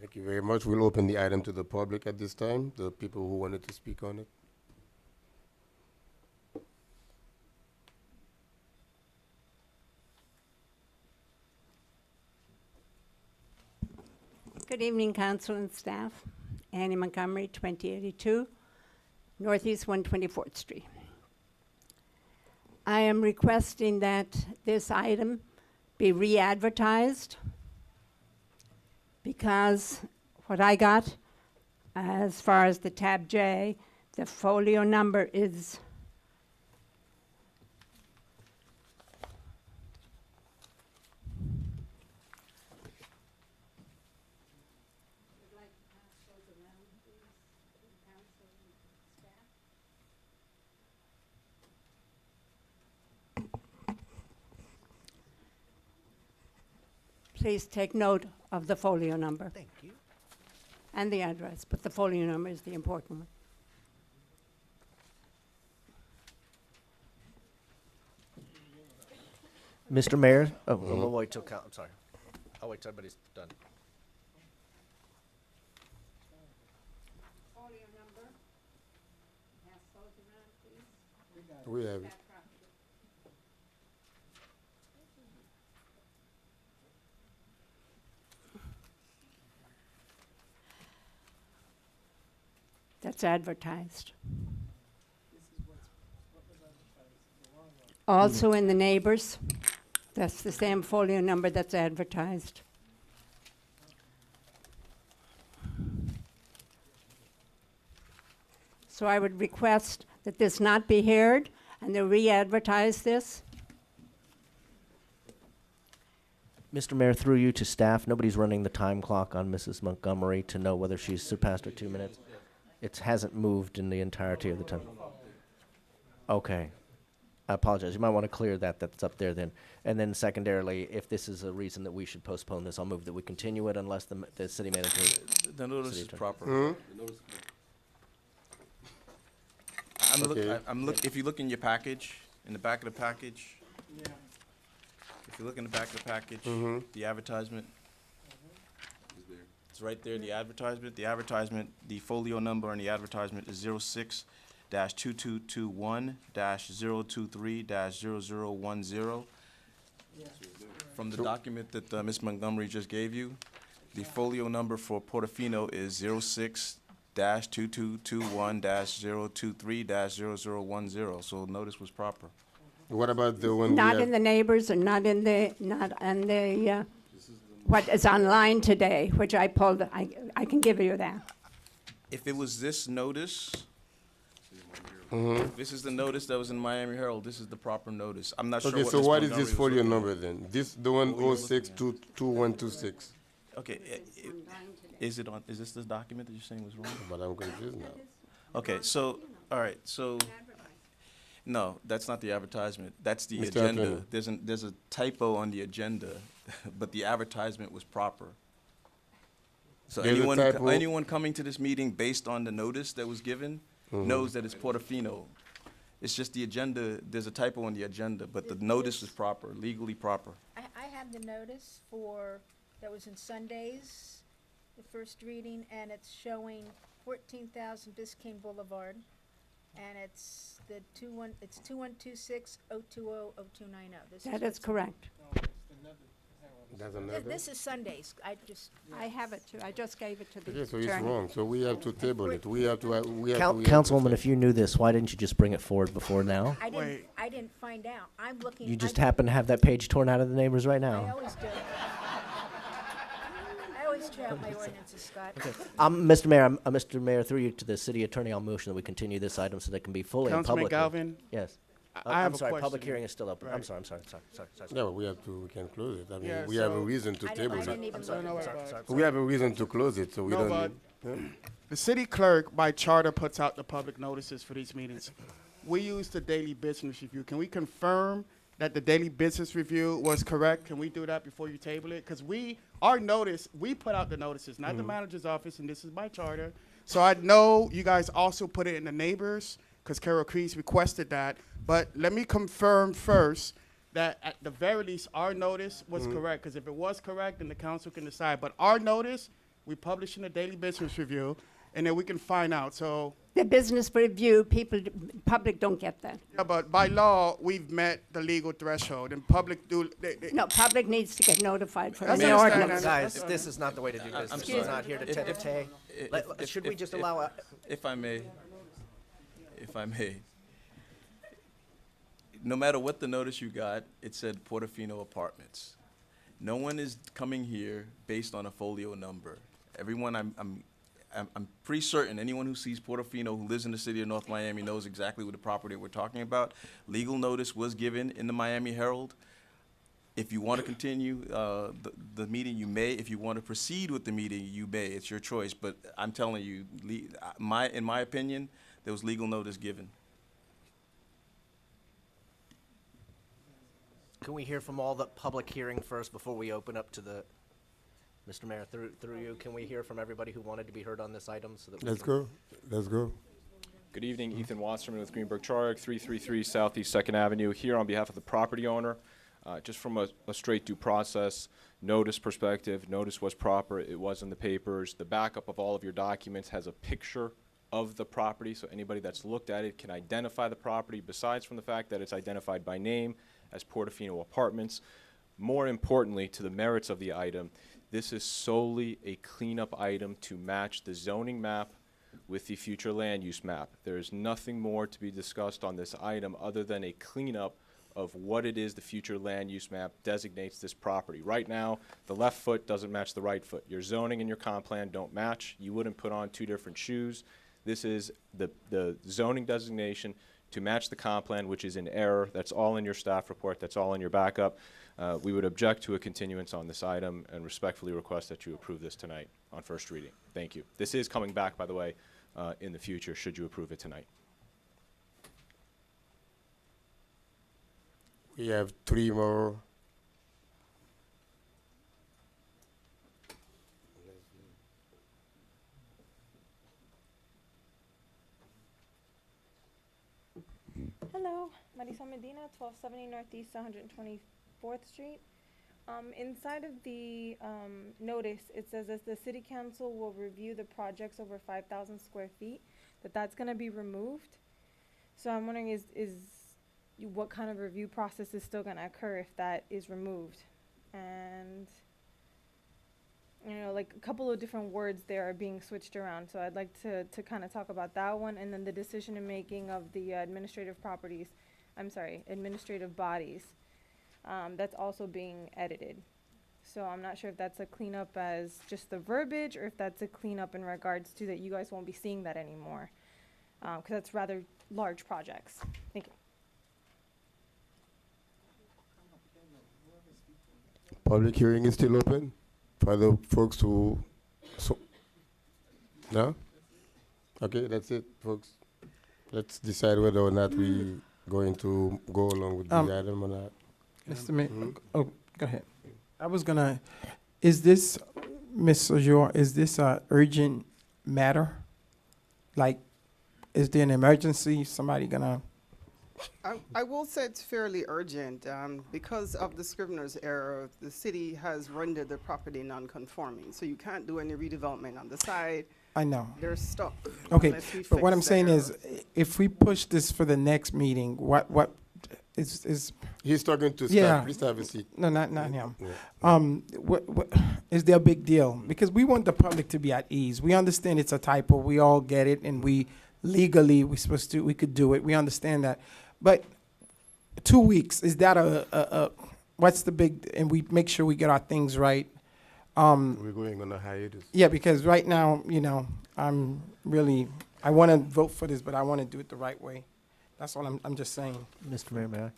Thank you very much. We'll open the item to the public at this time, the people who wanted to speak on it. Good evening, council and staff. Annie Montgomery, 2082 Northeast 124th Street. I am requesting that this item be re-advertised because what I got as far as the tab J, the folio number is please take note of the folio number. Thank you. And the address, but the folio number is the important one. Mr. Mayor, we'll wait till I'm sorry. I'll wait till everybody's done. Folio number. Pass those around, please. We have it. That's advertised. Also in the neighbors, that's the same folio number that's advertised. So I would request that this not be heard and they re-advertise this. Mr. Mayor, through you to staff, nobody's running the time clock on Mrs. Montgomery to know whether she's surpassed her 2 minutes. It hasn't moved in the entirety of the time. Okay. I apologize. You might want to clear that. That's up there then. And then secondarily, if this is a reason that we should postpone this, I'll move that we continue it unless the city manager. The notice City is attorney. proper. Okay. If you look in your package, in the back of the package. If you look in the back of the package, the advertisement. It's right there, the advertisement. The advertisement, the folio number on the advertisement is 06-2221-023-0010. From the document that Ms. Montgomery just gave you, the folio number for Portofino is 06-2221-023-0010. So notice was proper. What about the one we Not have? in the neighbors and not on the, what is online today, which I pulled, I can give you that. If it was this notice, if this is the notice that was in Miami Herald, this is the proper notice. I'm not sure Okay, what so Ms. what is Montgomery this was folio looking at. number then? This, the one What were you 06-2126. Okay, is this the document that you're saying was wrong? But I'm confused now. Okay, so, all right, so, no, that's not the advertisement. That's the Mr. agenda. Attorney. There's a typo on the agenda, but the advertisement was proper. So There's a typo? anyone coming to this meeting based on the notice that was given knows that it's Portofino. It's just the agenda, there's a typo on the agenda, but the notice is proper, legally proper. I have the notice for, that was in Sundays, the first reading, and it's showing 14,000 Biscayne Boulevard, and it's the 2126-020-0290. That is correct. That's This, another? this is Sundays, I have it too. I just gave it to the Okay, so it's attorney. wrong. So we have to table it. We have to, Councilwoman, if you knew this, why didn't you just bring it forward before now? I didn't find out. I'm looking. You just I- happen to have that page torn out of the neighbors right I now. always do. I always tear out my ordinances, Scott. Mr. Mayor, Mr. Mayor, through you to the city attorney, I'll motion that we continue this item so that it can be fully and Councilman publicly. Galvin, Yes. I have I'm a sorry, public question. hearing is still open. I'm Right. sorry. Yeah, but we have to, we can close it. I mean, Yeah, we have a so- reason to I table didn't it. even sorry, look. no, Sorry, but- sorry. We have a reason to close it, so we No, don't but- need. the city clerk by charter puts out the public notices for these meetings. We use the daily business review. Can we confirm that the daily business review was correct? Can we do that before you table it? Because our notice, we put out the notices, not the manager's office, and this is by charter. So I know you guys also put it in the neighbors, because Carol Crease requested that. But let me confirm first that at the very least, our notice was correct. Because if it was correct, then the council can decide. But our notice we publish in the Daily Business Review, and then we can find out. So, The business review, public don't get that. yeah, but by law, we've met the legal threshold, and public do. No, public needs to get notified for That's the understand ordinance. that. Guys, this is not the way to do business. sorry. We're not here to tete-a-tete. Should we just allow If I may, no matter what the notice you got, it said Portofino Apartments. No one is coming here based on a folio number. Everyone, I'm pretty certain anyone who sees Portofino who lives in the city of North Miami knows exactly what the property we're talking about. Legal notice was given in the Miami Herald. If you want to continue the meeting, you may. If you want to proceed with the meeting, you may. It's your choice. But I'm telling you, in my opinion, there was legal notice given. Can we hear from all the public hearing first before we open up to the, Mr. Mayor, through you, can we hear from everybody who wanted to be heard on this item so that we Let's can- go. Let's go. Good evening, Ethan Wasserman with Greenberg Traurig, 333 Southeast 2nd Avenue, here on behalf of the property owner. Just from a straight due process, notice perspective, notice was proper, it was in the papers. The backup of all of your documents has a picture of the property, so anybody that's looked at it can identify the property, besides from the fact that it's identified by name as Portofino Apartments. More importantly, to the merits of the item, this is solely a cleanup item to match the zoning map with the future land use map. There is nothing more to be discussed on this item other than a cleanup of what it is the future land use map designates this property. Right now, the left foot doesn't match the right foot. Your zoning and your comp plan don't match. You wouldn't put on two different shoes. This is the zoning designation to match the comp plan, which is in error. That's all in your staff report. That's all in your backup. We would object to a continuance on this item and respectfully request that you approve this tonight on first reading. Thank you. This is coming back, by the way, in the future, should you approve it tonight. We have 3 more. Hello, Marisol Medina, 1270 Northeast 124th Street. Inside of the notice, it says that the city council will review the projects over 5,000 square feet, that's gonna be removed. So I'm wondering what kind of review process is still gonna occur if that is removed? And, you know, like a couple of different words there are being switched around, so I'd like to kind of talk about that one, and then the decision-making of the administrative bodies, that's also being edited. So I'm not sure if that's a cleanup as just the verbiage, or if that's a cleanup in regards to that you guys won't be seeing that anymore, because that's rather large projects. Thank you. Public hearing is still open for the folks who, no? Okay, that's it, folks. Let's decide whether or not we going to go along with the item or not. Mr. Mayor, oh, go ahead. I was gonna, is this, Ms. Ajor, is this a urgent matter? Like, is there an emergency, somebody gonna? I will say it's fairly urgent. Because of the Scrivener's error, the city has rendered the property non-conforming. So you can't do any redevelopment on the side. I know. They're stuck. Okay, unless we but what fix I'm the saying error. is, if we push this for the next meeting, what is, He's talking to Yeah. staff. Please have a seat. no, not him. Yeah. What, is there a big deal? Because we want the public to be at ease. We understand it's a typo. We all get it, and we legally, we could do it. We understand that. But 2 weeks, is that what's the big, and we make sure we get our things right. We're going on a hiatus. Yeah, because right now, you know, I want to vote for this, but I want to do it the right way. That's all I'm just saying. Mr. Mayor, may I?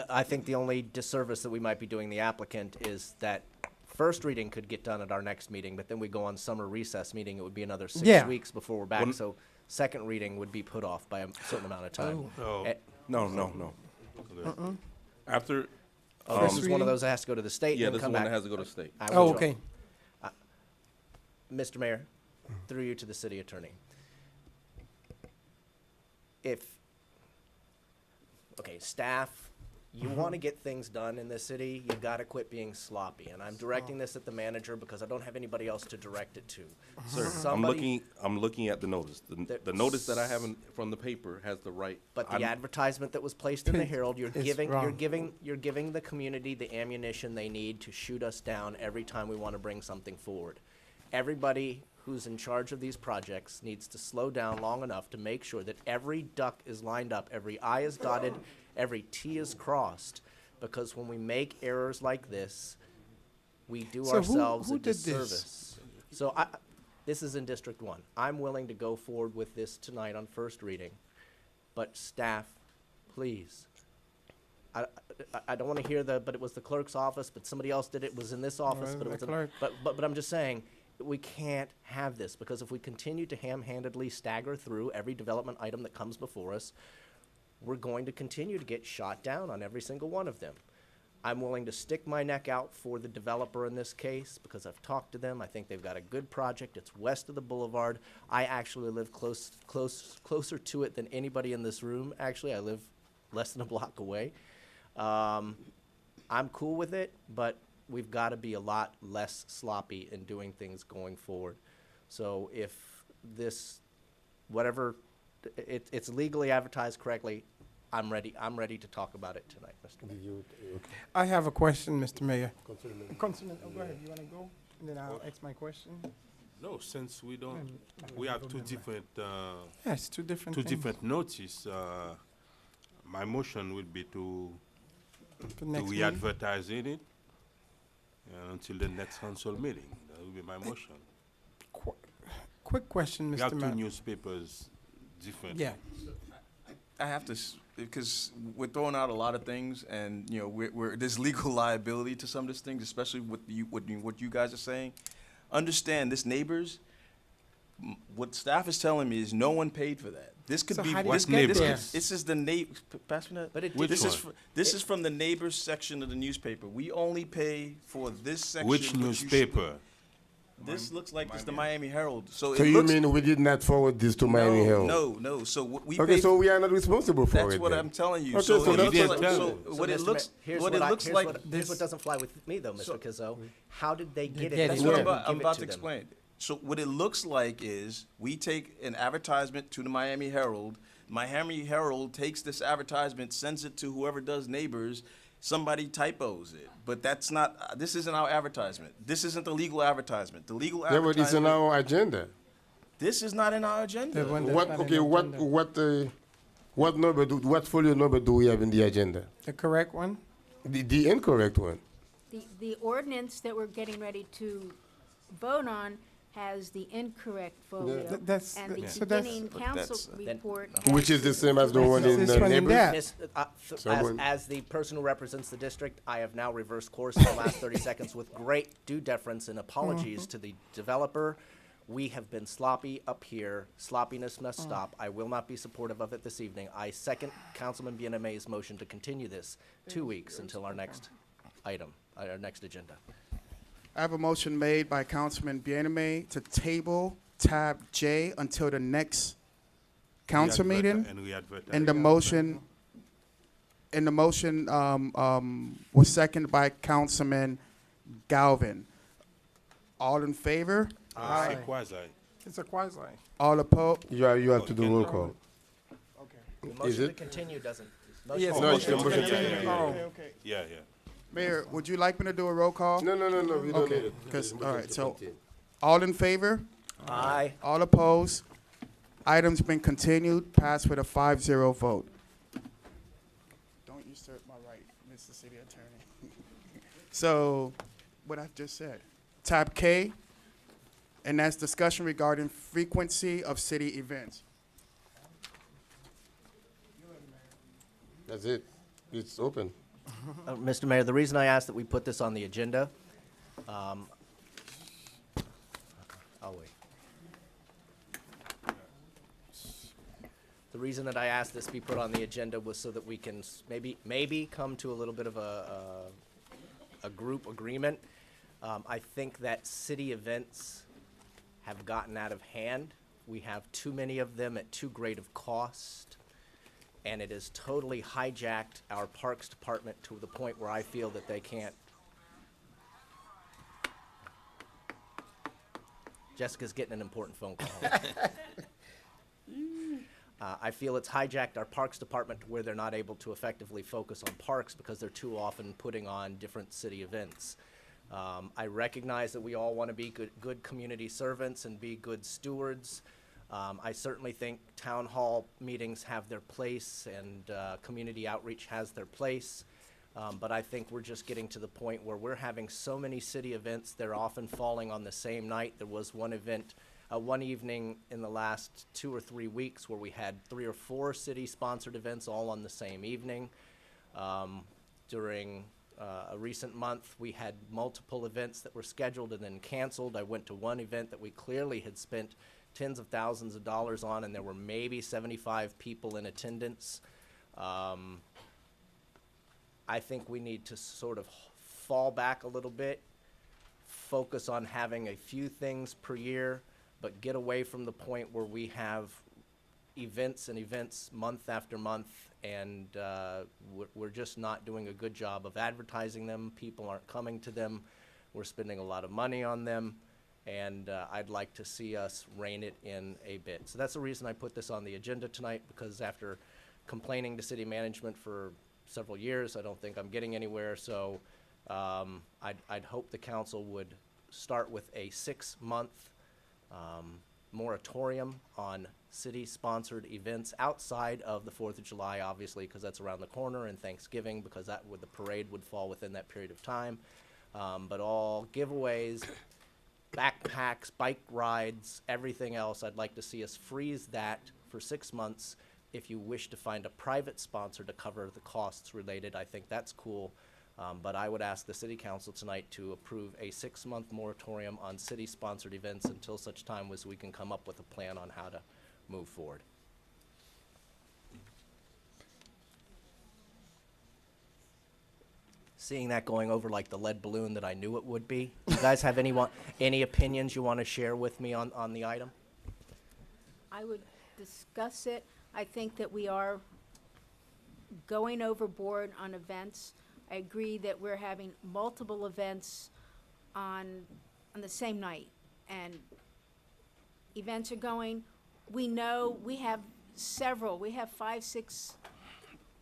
I think the only disservice that we might be doing the applicant is that first reading could get done at our next meeting, but then we go on summer recess meeting, it would be another 6 Yeah. weeks before we're back, so second reading would be put off by a certain amount of time. Eh, No. After, First This is one of reading? those that has to go to the state yeah, and this is come the one back. that has to go to state. I Oh, will- okay. Mr. Mayor, through you to the city attorney. Staff you want to get things done in this city, you've got to quit being sloppy. And I'm directing this at the manager because I don't have anybody else to direct it to. Sir, Somebody- I'm looking at the notice. The notice that I have from the paper has the right. But the I'm- advertisement that was placed in the Herald, you're It's giving, wrong. you're giving the community the ammunition they need to shoot us down every time we want to bring something forward. Everybody who's in charge of these projects needs to slow down long enough to make sure that every duck is lined up, every I is dotted, every T is crossed. Because when we make errors like this, we do So who- ourselves who a did this? disservice. So this is in District 1. I'm willing to go forward with this tonight on first reading. But staff, please. I don't want to hear but it was the clerk's office, but somebody else did it, it was in this office, Well, but it the was, clerk. but I'm just saying, we can't have this, because if we continue to ham-handedly stagger through every development item that comes before us, we're going to continue to get shot down on every single one of them. I'm willing to stick my neck out for the developer in this case, because I've talked to them. I think they've got a good project. It's west of the boulevard. I actually live closer to it than anybody in this room. Actually, I live less than a block away. I'm cool with it, but we've got to be a lot less sloppy in doing things going forward. So if this, whatever, it's legally advertised correctly, I'm ready to talk about it tonight, Mr. Mayor. I have a question, Mr. Mayor. Councilman, go ahead, you wanna go? And then I'll ask my question. No, since we don't, we have two different, Yes, two different two things. different notices. My motion would be to For next meeting. re-advertise it until the next council meeting. That would be my motion. Quick question, We Mr. have two Mayor. newspapers different. Yeah, I have to, because we're throwing out a lot of things, and you know, there's legal liability to some of these things, especially with what you guys are saying. Understand, this neighbors. What staff is telling me is no one paid for that. This could So be. how did This, it get this, there? this is the neighbor. Pass me that. But it Which did- one? This is from the neighbors section of the newspaper. We only pay for this section. Which you newspaper? This looks like it's the Miami Herald. So, So it you looks, mean we did not forward this to Miami Herald? No. So what we Okay, pay. so we are not responsible for That's it what then. I'm telling you. Okay, so so it that's looks what- like, tell so me. what it Mr. looks, Ma- here's what it I- looks here's like. here's what doesn't fly with me, though, Mr. So- Cazzo. How did they get get it? it. That's That's what what Yeah. I'm give about it to them. explain. So what it looks like is we take an advertisement to the Miami Herald. Miami Herald takes this advertisement, sends it to whoever does neighbors. Somebody typos it, but that's not. This isn't our advertisement. This isn't the legal advertisement. The legal Yeah, but it's on advertisement. our agenda. This is not in our the agenda. one that's What, not in okay, the what, agenda. what number what folio number do we have in the agenda? The correct one? The incorrect one. The ordinance that we're getting ready to vote on has the incorrect folio. That's- And the so that's- beginning But council that's, report. Which is the same as the one in This the one in neighbors? that. Miss, Someone- as the person who represents the district, I have now reversed course in the last 30 seconds with great due deference and apologies to the developer. We have been sloppy up here. Sloppiness must stop. I will not be supportive of it this evening. I second Councilman Biename's motion to continue this 2 weeks until our next item, our next agenda. I have a motion made by Councilman Bieneme to table tab J until the next council meeting. And re-advertise. And the motion, was seconded by Councilman Galvin. All in favor? Say quasi. It's a quasi. All opposed? You have to do roll call. The Is motion to it? continue doesn't. Yes, No, it's the motion to motion to continue. continue. Oh, Okay. Yeah. Mayor, would you like me to do a roll call? No, we don't Okay, need it. 'cause- It's all right, motion to so- continue. All in favor? Aye. All opposed? Item's been continued, passed with a 5-0 vote. Don't usurp my right, Mr. City Attorney. So, what I just said, tab K, and that's discussion regarding frequency of city events. That's it. It's open. Mr. Mayor, the reason I asked that we put this on the agenda, I'll wait. The reason that I asked this be put on the agenda was so that we can maybe come to a little bit of a group agreement. I think that city events have gotten out of hand. We have too many of them at too great of cost. and it has totally hijacked our Parks Department to the point where I feel that they can't. Jessica's getting an important phone call. I feel it's hijacked our Parks Department to where they're not able to effectively focus on parks because they're too often putting on different city events. I recognize that we all want to be good community servants and be good stewards. I certainly think town hall meetings have their place and community outreach has their place. But I think we're just getting to the point where we're having so many city events, they're often falling on the same night. There was one event, one evening in the last 2 or 3 weeks where we had 3 or 4 city-sponsored events all on the same evening. During a recent month, we had multiple events that were scheduled and then canceled. I went to one event that we clearly had spent tens of thousands of dollars on, and there were maybe 75 people in attendance. I think we need to sort of fall back a little bit, focus on having a few things per year, but get away from the point where we have events and events month after month, and we're just not doing a good job of advertising them. People aren't coming to them. We're spending a lot of money on them, and I'd like to see us rein it in a bit. So that's the reason I put this on the agenda tonight, because after complaining to city management for several years, I don't think I'm getting anywhere. So I'd hope the council would start with a 6-month moratorium on city-sponsored events outside of the 4th of July, obviously, because that's around the corner, and Thanksgiving, because that would, the parade would fall within that period of time. But all giveaways, backpacks, bike rides, everything else, I'd like to see us freeze that for 6 months. If you wish to find a private sponsor to cover the costs related, I think that's cool. But I would ask the city council tonight to approve a 6-month moratorium on city-sponsored events until such time as we can come up with a plan on how to move forward. Seeing that going over like the lead balloon that I knew it would be. You guys have any opinions you want to share with me on the item? I would discuss it. I think that we are going overboard on events. I agree that we're having multiple events on the same night, and events are going. We know we have several. We have 5, 6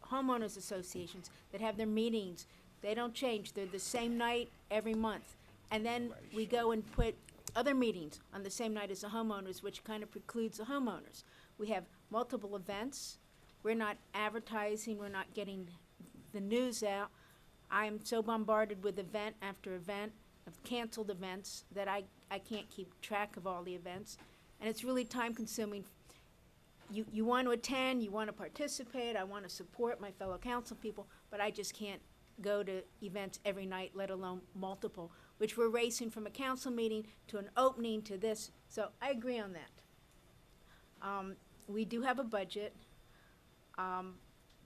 homeowners associations that have their meetings. They don't change. They're the same night every month. And then we go and put other meetings on the same night as the homeowners, which kind of precludes the homeowners. We have multiple events. We're not advertising. We're not getting the news out. I am so bombarded with event after event of canceled events that I can't keep track of all the events. And it's really time consuming. You want to attend, you want to participate, I want to support my fellow council people, but I just can't go to events every night, let alone multiple, which we're racing from a council meeting to an opening to this. So I agree on that. We do have a budget.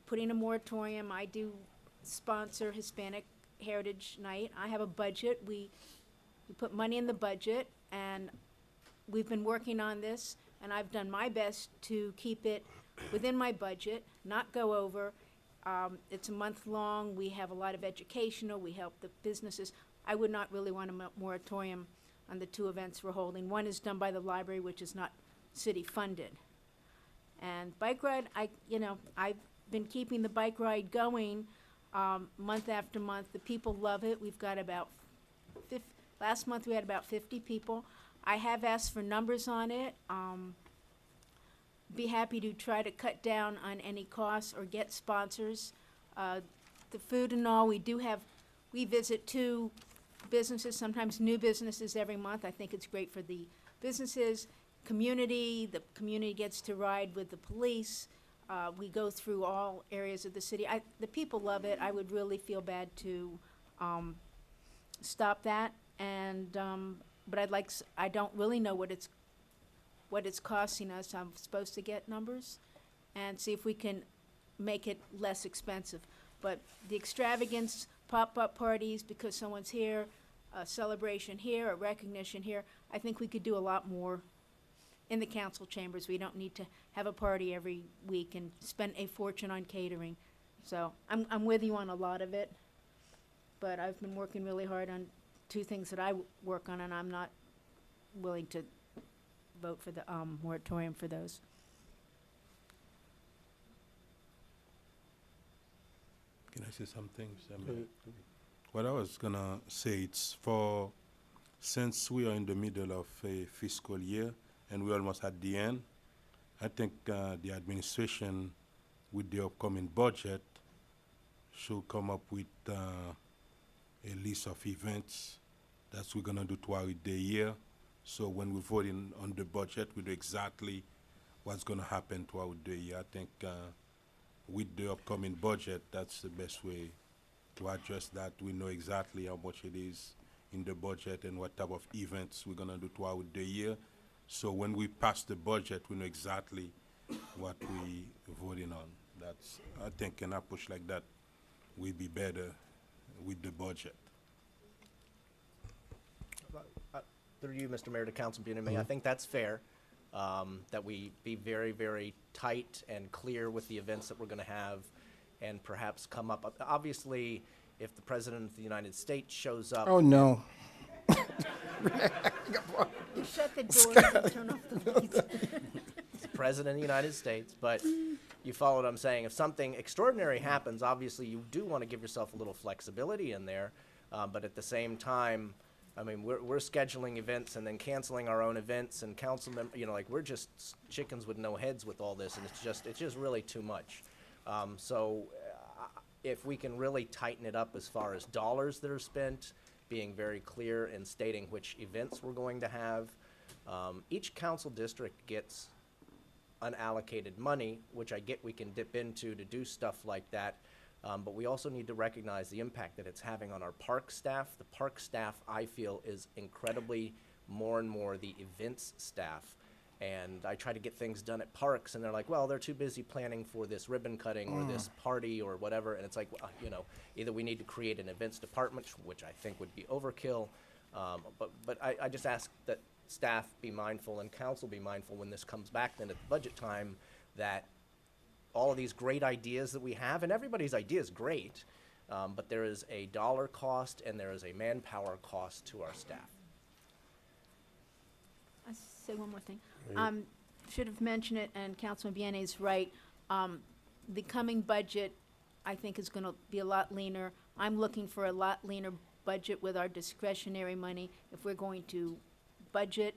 Putting a moratorium, I do sponsor Hispanic Heritage Night. I have a budget. We put money in the budget, and we've been working on this, and I've done my best to keep it within my budget, not go over. It's a month long. We have a lot of educational. We help the businesses. I would not really want a moratorium on the 2 events we're holding. One is done by the library, which is not city funded. And bike ride, I've been keeping the bike ride going month after month. The people love it. We've got about last month we had about 50 people. I have asked for numbers on it. Be happy to try to cut down on any costs or get sponsors. The food and all, we visit 2 businesses, sometimes new businesses every month. I think it's great for the businesses, community. The community gets to ride with the police. We go through all areas of the city. The people love it. I would really feel bad to stop that. And but I don't really know what it's costing us. I'm supposed to get numbers and see if we can make it less expensive. But the extravagance, pop-up parties because someone's here, a celebration here, a recognition here, I think we could do a lot more in the council chambers. We don't need to have a party every week and spend a fortune on catering. So I'm with you on a lot of it, but I've been working really hard on two things that I work on, and I'm not willing to vote for the moratorium for those. Can I say something? What I was gonna say, it's for, since we are in the middle of a fiscal year and we're almost at the end, I think the administration with the upcoming budget should come up with a list of events that we're gonna do throughout the year. So when we vote in on the budget, we know exactly what's gonna happen throughout the year. I think with the upcoming budget, that's the best way to address that. We know exactly how much it is in the budget and what type of events we're gonna do throughout the year. So when we pass the budget, we know exactly what we voting on. That's, I think, an approach like that will be better with the budget. Through you, Mr. Mayor, to Councilman Bianame, I think that's fair, that we be very, very tight and clear with the events that we're going to have, and perhaps come up. Obviously, if the President of the United States shows up. Oh, no. You shut the doors and turn off the lights. President of the United States, but you follow what I'm saying. If something extraordinary happens, obviously you do want to give yourself a little flexibility in there, but at the same time, I mean, we're scheduling events and then canceling our own events, and council members, you know, like, we're just chickens with no heads with all this, and it's just really too much. If we can really tighten it up as far as dollars that are spent, being very clear and stating which events we're going to have. Each council district gets unallocated money, which I get we can dip into to do stuff like that. But we also need to recognize the impact that it's having on our park staff. The park staff, I feel, is incredibly more and more the events staff. And I try to get things done at parks, and they're like, well, they're too busy planning for this ribbon cutting or this party or whatever. And it's like, well, you know, either we need to create an events department, which I think would be overkill. But I just ask that staff be mindful and council be mindful when this comes back then at the budget time, that all of these great ideas that we have, and everybody's idea is great, but there is a dollar cost and there is a manpower cost to our staff. I'll say one more thing. Should have mentioned it, and Councilman Bianame is right. The coming budget, I think, is gonna be a lot leaner. I'm looking for a lot leaner budget with our discretionary money. If we're going to budget,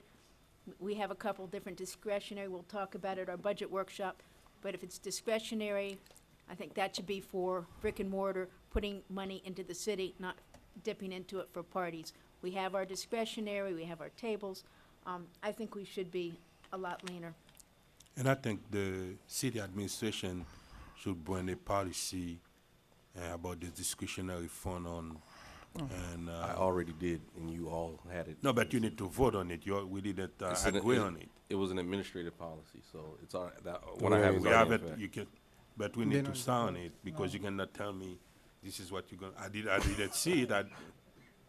we have a couple different discretionary, we'll talk about it at our budget workshop. But if it's discretionary, I think that should be for brick and mortar, putting money into the city, not dipping into it for parties. We have our discretionary, we have our tables. I think we should be a lot leaner. And I think the city administration should bring a policy about the discretionary fund on. And I already did, and you all had it. no, but you need to vote on it. We didn't agree on it. It was an administrative policy, so it's all right. That, when I have it, We it's have already it. in effect. You can, but we They need to don't sign vote. it because you cannot tell me this is what you're gonna. I didn't see it.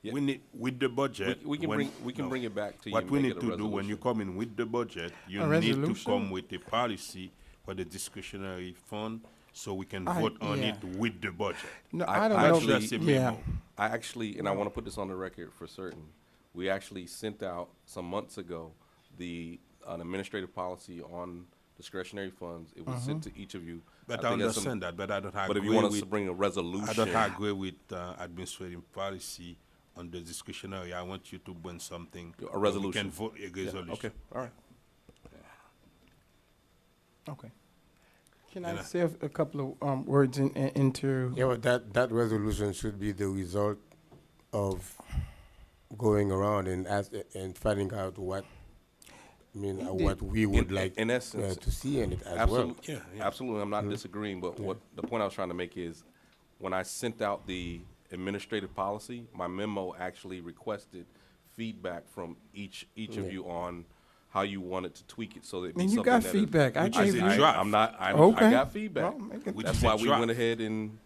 Yeah. We need with the budget. We can when- bring it back to you. What and we make need it a to do when you resolution. come in with the budget, you A need to resolution? come with a policy for the discretionary fund so we can I- vote on yeah. it with the budget. No, I- I don't I know. actually- Just a Yeah. memo. I actually, and I want to put this on the record for certain, we actually sent out some months ago an administrative policy on discretionary funds. It was sent to each of you. But I think that's understand that, but I don't But if you agree want us to with, bring a resolution. I don't agree with administrative policy on the discretionary. I want you to bring something. A where We resolution. can vote a Yeah, resolution. okay, all right. Okay. Can I And I- say a couple of words into? Yeah, but that resolution should be the result of going around and finding out what, what we would like In essence, to see in it as well. absolutely, Yeah, yeah. absolutely, I'm not disagreeing, but what, the point I was trying to make is, when I sent out the administrative policy, my memo actually requested feedback from each of you on how you wanted to tweak it, so that it'd be And you something got that is- feedback. I Which gave is a you. draft. I'm not, I Okay. got feedback. Well, make it- Which That's is a why we draft. went ahead and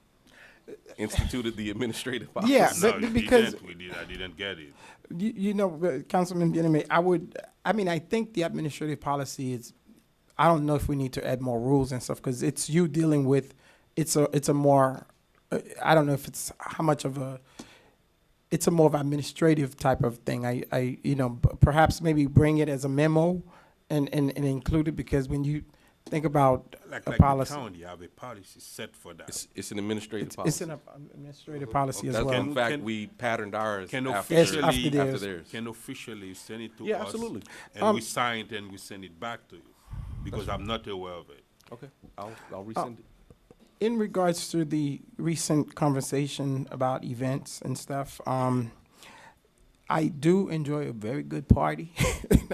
instituted the administrative policy. Yeah, No, but you because didn't. I didn't get it. you know, Councilman Bianame, I would I mean, I think the administrative policy is, I don't know if we need to add more rules and stuff, because it's you dealing with, it's a more, I don't know if it's how much of a, it's a more of administrative type of thing. I you know, perhaps maybe bring it as a memo and include it, because when you think about Like a the policy, county have a policy set for that. It's an administrative it's policy. an administrative policy as That's well. in fact, Can- we patterned ours Can after, officially, After theirs. after theirs. can officially send it to us? Yeah, absolutely. And we sign it and we send it back to you, because I'm not aware of it. Okay, I'll resend it. In regards to the recent conversation about events and stuff, I do enjoy a very good party.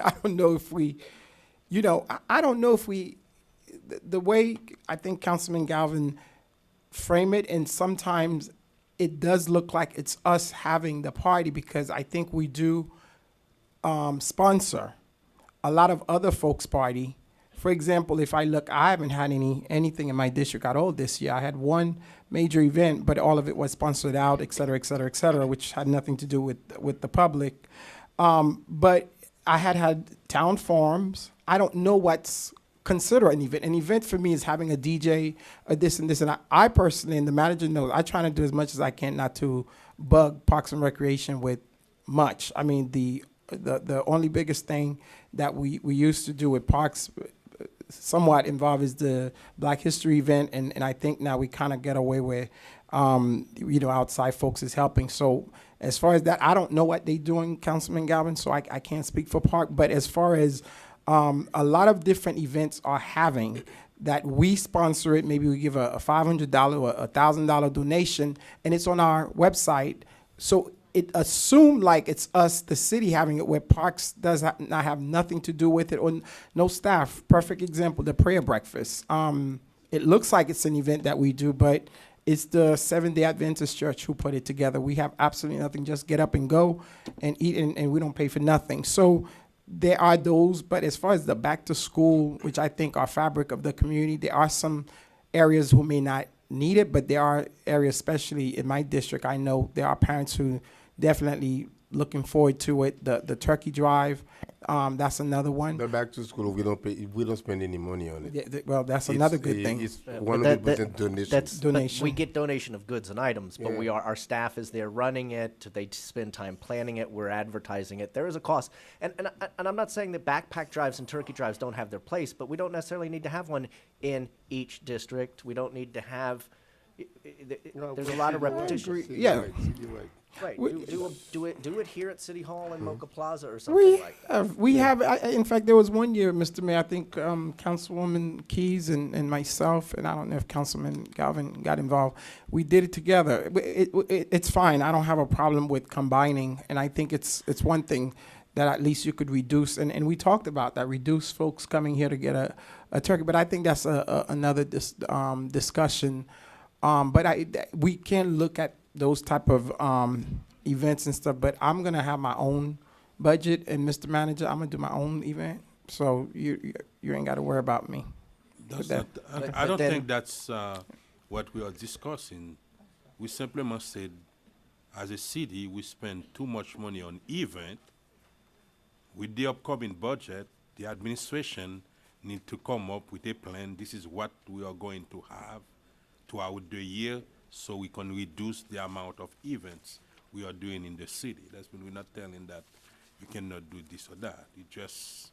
I don't know if we, you know, I don't know if we, the way I think Councilman Galvin frame it, and sometimes it does look like it's us having the party, because I think we do sponsor a lot of other folks' party. For example, if I look, I haven't had anything in my district at all this year. I had one major event, but all of it was sponsored out, et cetera, which had nothing to do with the public. But I had town forums. I don't know what's considered an event. An event for me is having a DJ, or this and this. And I personally, and the manager knows, I try to do as much as I can not to bug Parks and Recreation with much. I mean, the only biggest thing that we used to do with Parks, somewhat involved, is the Black History event, and I think now we kind of get away with, you know, outside folks is helping. So as far as that, I don't know what they're doing, Councilman Galvin, so I can't speak for Park. But as far as a lot of different events are having that we sponsor it, maybe we give a $500 or $1,000 donation, and it's on our website. So it assumed like it's us, the city, having it, where Parks does not have nothing to do with it, or no staff. Perfect example, the prayer breakfast. It looks like it's an event that we do, but it's the Seventh-day Adventist Church who put it together. We have absolutely nothing, just get up and go and eat, and we don't pay for nothing. So there are those, but as far as the back to school, which I think are fabric of the community, there are some areas who may not need it, but there are areas, especially in my district, I know there are parents who definitely looking forward to it. The turkey drive, that's another one. But back to school, we don't spend any money on it. Yeah, well, that's another good thing. It's But 100% donation. That's Donation. But we get donation of goods and items, but Yeah. our staff is there running it. They spend time planning it. We're advertising it. There is a cost, and I'm not saying that backpack drives and turkey drives don't have their place, but we don't necessarily need to have one in each district. We don't need to have. There's a lot of repetition. Yeah. Right. We- Do it here at City Hall in Mocha Plaza or something We like that. have, we have, in fact, there was one year, Mr. Mayor, I think Councilwoman Keys and myself, and I don't know if Councilman Galvin got involved, we did it together. It's fine, I don't have a problem with combining, and I think it's one thing that at least you could reduce, and we talked about that, reduce folks coming here to get a turkey, but I think that's another discussion. But we can look at those type of events and stuff, but I'm gonna have my own budget, and Mr. Manager, I'm gonna do my own event, so you ain't gotta worry about me. That's that- not, But- I don't but then- think that's what we are discussing. We simply must say, as a city, we spend too much money on event. With the upcoming budget, the administration need to come up with a plan. This is what we are going to have throughout the year, so we can reduce the amount of events we are doing in the city. That's when we're not telling that you cannot do this or that. It just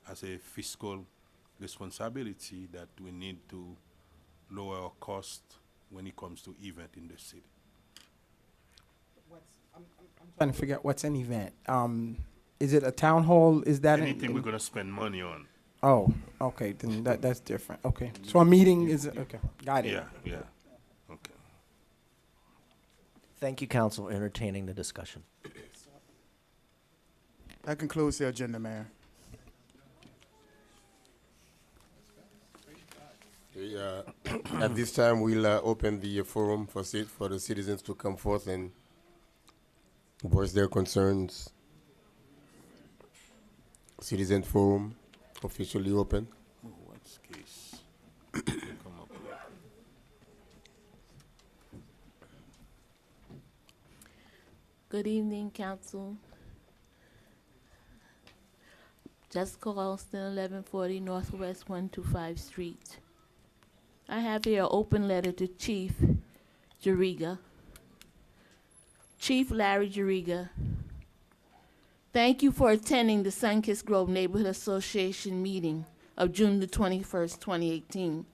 as a fiscal responsibility that we need to lower our cost when it comes to event in the city. Trying to figure out what's an event. Is it a town hall? Is that Anything we're gonna spend money on. Oh, okay, then that's different. Okay, so a meeting is okay. Got it. Yeah, okay. Thank you, council, for entertaining the discussion. That concludes the agenda, Mayor. At this time, we'll open the forum for the citizens to come forth and voice their concerns. Citizen forum officially open. Oh, what's case? Come up with. Good evening, council. Jessica Alston, 1140 Northwest 125 Street. I have here an open letter to Chief Jariga. Chief Larry Jariga, thank you for attending the Sunkist Grove Neighborhood Association meeting of June the 21st, 2018.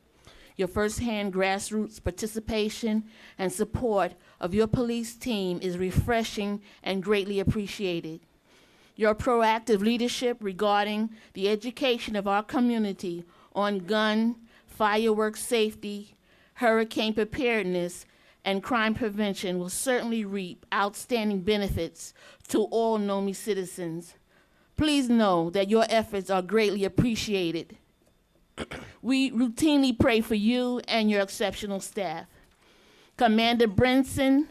Your firsthand grassroots participation and support of your police team is refreshing and greatly appreciated. Your proactive leadership regarding the education of our community on gun, fireworks safety, hurricane preparedness, and crime prevention will certainly reap outstanding benefits to all NOMI citizens. Please know that your efforts are greatly appreciated. We routinely pray for you and your exceptional staff. Commander Brinson,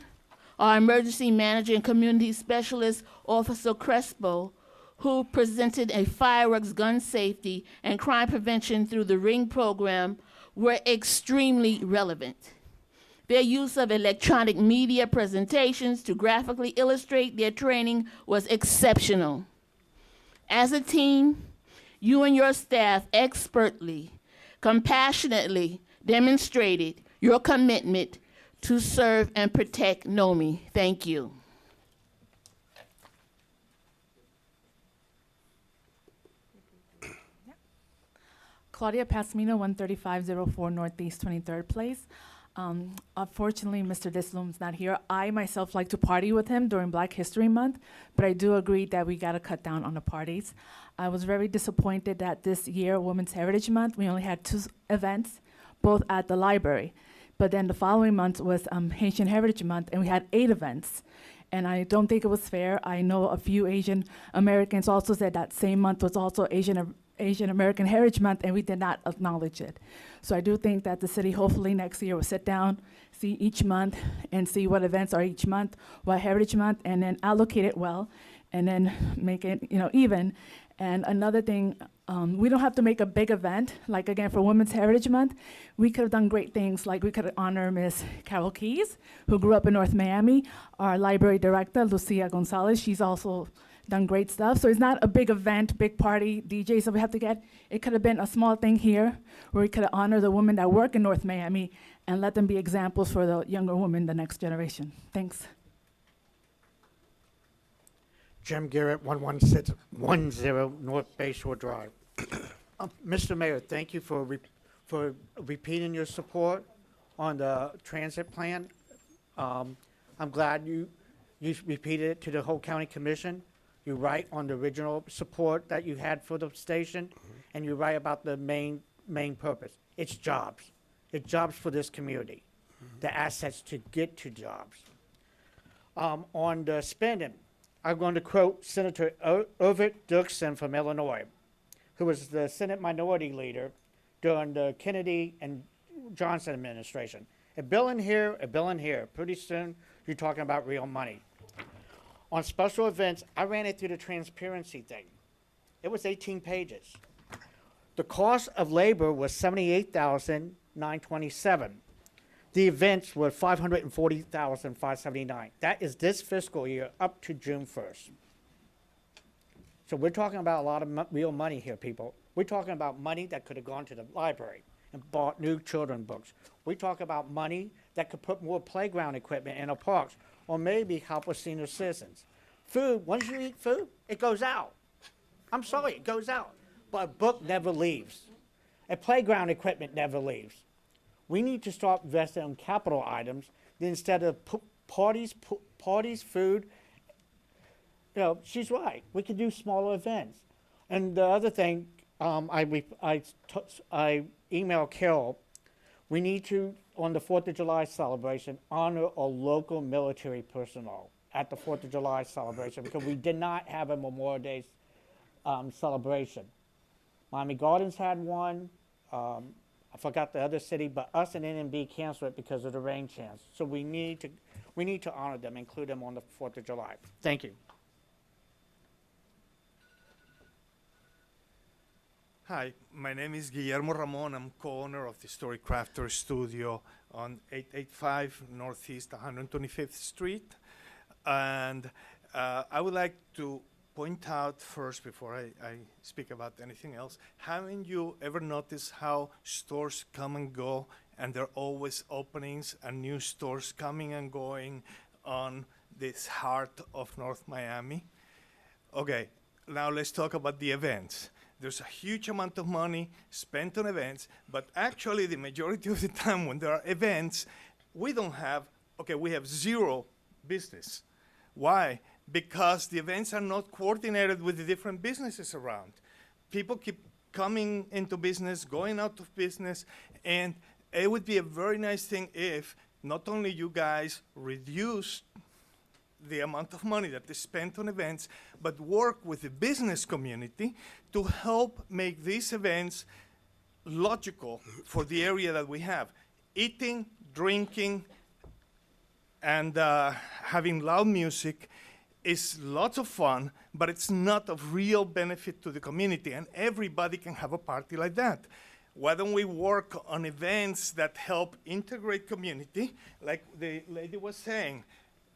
our emergency manager and community specialist, Officer Crespo, who presented a fireworks gun safety and crime prevention through the RING program, were extremely relevant. Their use of electronic media presentations to graphically illustrate their training was exceptional. As a team, you and your staff expertly, compassionately demonstrated your commitment to serve and protect NOMI. Thank you. Claudia Pasmino, 13504 Northeast 23rd Place. Unfortunately, Mr. Dislum's not here. I myself like to party with him during Black History Month, but I do agree that we gotta cut down on the parties. I was very disappointed that this year, Women's Heritage Month, we only had 2 events, both at the library. But then the following month was Haitian Heritage Month, and we had 8 events. And I don't think it was fair. I know a few Asian Americans also said that same month was also Asian American Heritage Month, and we did not acknowledge it. So I do think that the city hopefully next year will sit down, see each month, and see what events are each month, what Heritage Month, and then allocate it well, and then make it even. And another thing, we don't have to make a big event. Like again, for Women's Heritage Month, we could have done great things. Like we could honor Miss Carol Keys, who grew up in North Miami. Our library director, Lucia Gonzalez, she's also done great stuff. So it's not a big event, big party, DJs that we have to get. It could have been a small thing here where we could have honored the women that work in North Miami and let them be examples for the younger women, the next generation. Thanks. Jim Garrett, 11610 North Bayshore Drive. Mr. Mayor, thank you for repeating your support on the transit plan. I'm glad you repeated it to the whole county commission. You're right on the original support that you had for the station, and you're right about the main purpose. It's jobs. It's jobs for this community, the assets to get to jobs. On the spending, I'm going to quote Senator Irvin Dirksen from Illinois, who was the Senate Minority Leader during the Kennedy and Johnson administration. A bill in here, a bill in here. Pretty soon, you're talking about real money. On special events, I ran it through the transparency thing. It was 18 pages. The cost of labor was $78,927. The events were $540,579. That is this fiscal year up to June 1st. So we're talking about a lot of real money here, people. We're talking about money that could have gone to the library and bought new children's books. We talk about money that could put more playground equipment in our parks, or maybe help with senior citizens. Food, once you eat food, it goes out. I'm sorry, it goes out. But a book never leaves. A playground equipment never leaves. We need to start investing in capital items instead of parties, food. She's right. We could do smaller events. And the other thing, I emailed Carol. We need to, on the 4th of July celebration, honor our local military personnel at the 4th of July celebration because we did not have a Memorial Day celebration. Miami Gardens had one. I forgot the other city, but us and NMB canceled it because of the rain chance. So we need to honor them, include them on the 4th of July. Thank you. Hi, my name is Guillermo Ramon. I'm co-owner of the Story Crafter Studio on 885 Northeast 125th Street. And I would like to point out first, before I speak about anything else, haven't you ever noticed how stores come and go, and there are always openings and new stores coming and going on this heart of North Miami? Okay, now let's talk about the events. There's a huge amount of money spent on events, but actually the majority of the time when there are events, we have zero business. Why? Because the events are not coordinated with the different businesses around. People keep coming into business, going out of business, and it would be a very nice thing if not only you guys reduce the amount of money that is spent on events, but work with the business community to help make these events logical for the area that we have. Eating, drinking, and having loud music is lots of fun, but it's not of real benefit to the community, and everybody can have a party like that. Why don't we work on events that help integrate community, like the lady was saying,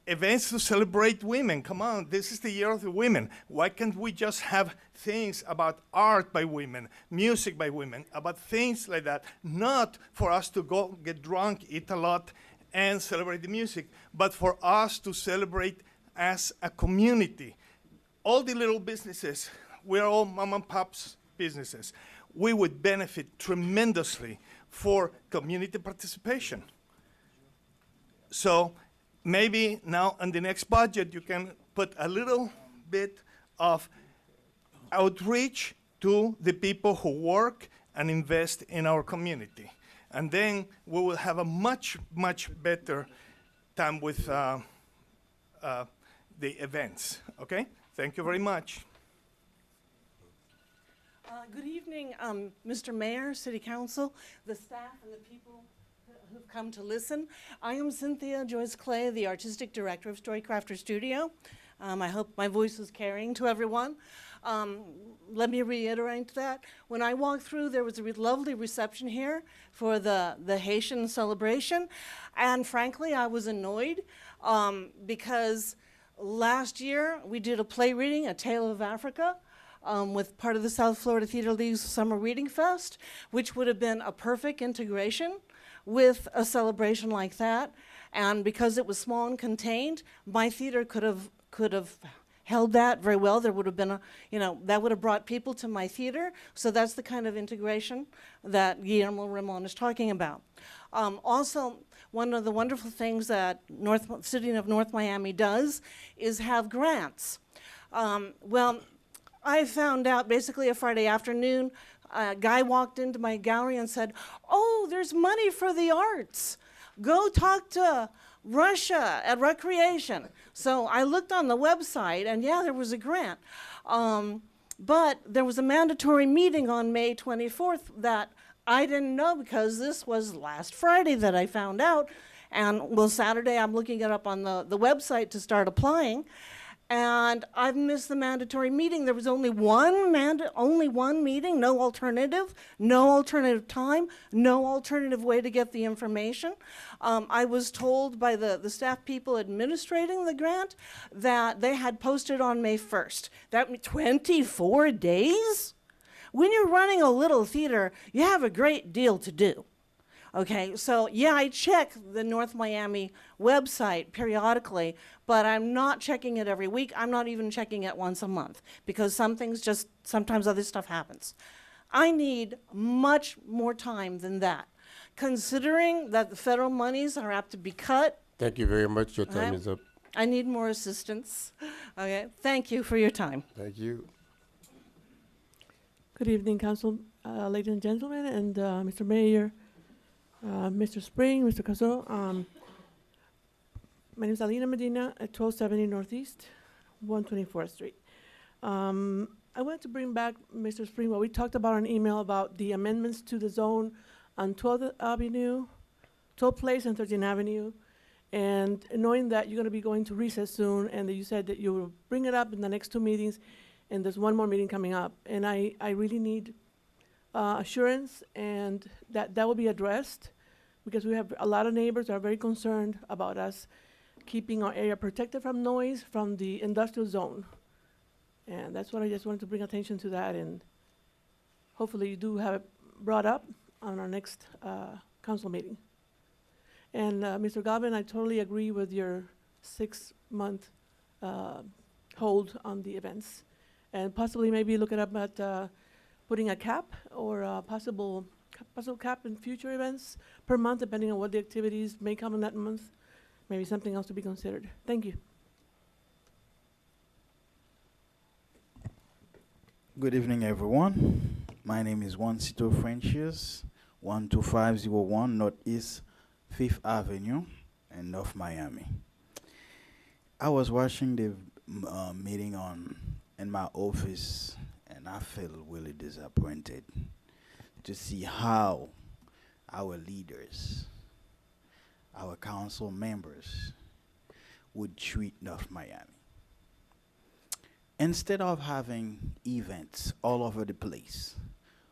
events to celebrate women. Come on, this is the year of the women. Why can't we just have things about art by women, music by women, about things like that, not for us to go get drunk, eat a lot, and celebrate the music, but for us to celebrate as a community. All the little businesses, we're all mom and pop's businesses. We would benefit tremendously for community participation. So maybe now in the next budget, you can put a little bit of outreach to the people who work and invest in our community. And then we will have a much, much better time with the events, okay? Thank you very much. Good evening, Mr. Mayor, City Council, the staff, and the people who've come to listen. I am Cynthia Joyce Clay, the Artistic Director of Storycrafter Studio. I hope my voice is carrying to everyone. Let me reiterate that. When I walked through, there was a lovely reception here for the Haitian celebration. And frankly, I was annoyed because last year we did a play reading, A Tale of Africa, with part of the South Florida Theater League's Summer Reading Fest, which would have been a perfect integration with a celebration like that. And because it was small and contained, my theater could have held that very well. There would have been that would have brought people to my theater. So that's the kind of integration that Guillermo Ramon is talking about. Also, one of the wonderful things that City of North Miami does is have grants. Well, I found out basically a Friday afternoon, a guy walked into my gallery and said, "Oh, there's money for the arts. Go talk to Russia at Recreation." So I looked on the website, and yeah, there was a grant. But there was a mandatory meeting on May 24th that I didn't know, because this was last Friday that I found out. And well, Saturday I'm looking it up on the website to start applying. And I've missed the mandatory meeting. There was only one meeting, no alternative time, no alternative way to get the information. I was told by the staff people administrating the grant that they had posted on May 1st. That means 24 days? When you're running a little theater, you have a great deal to do. Okay, so yeah, I check the North Miami website periodically, but I'm not checking it every week. I'm not even checking it once a month, because sometimes other stuff happens. I need much more time than that, considering that the federal monies are apt to be cut. Thank you very much. Your time is up. I need more assistance. Okay, thank you for your time. Thank you. Good evening, Council, ladies and gentlemen, and Mr. Mayor. Mr. Spring, Mr. Caso. My name is Alina Medina at 1270 Northeast, 124th Street. I wanted to bring back, Mr. Spring, what we talked about on email about the amendments to the zone on 12th Avenue, 12th Place and 13th Avenue. And knowing that you're going to be going to recess soon, and that you said that you will bring it up in the next 2 meetings, and there's one more meeting coming up. And I really need assurance and that will be addressed, because we have a lot of neighbors that are very concerned about us keeping our area protected from noise from the industrial zone. And that's what I just wanted to bring attention to that, and hopefully you do have it brought up on our next council meeting. And Mr. Galvin, I totally agree with your 6-month hold on the events. And possibly maybe look it up at putting a cap or a possible cap in future events per month, depending on what the activities may come in that month. Maybe something else to be considered. Thank you. Good evening, everyone. My name is Juancito Francis, 12501 Northeast 5th Avenue in North Miami. I was watching the meeting in my office, and I feel really disappointed to see how our leaders, our council members would treat North Miami. Instead of having events all over the place,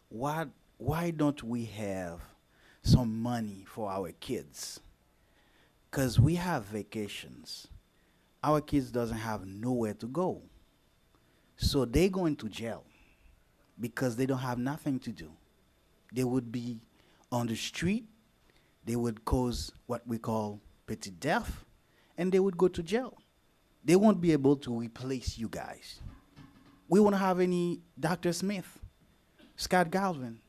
why don't we have some money for our kids? Because we have vacations. Our kids doesn't have nowhere to go. So they go into jail because they don't have nothing to do. They would be on the street, they would cause what we call petit death, and they would go to jail. They won't be able to replace you guys. We won't have any Dr. Smith, Scott Galvin,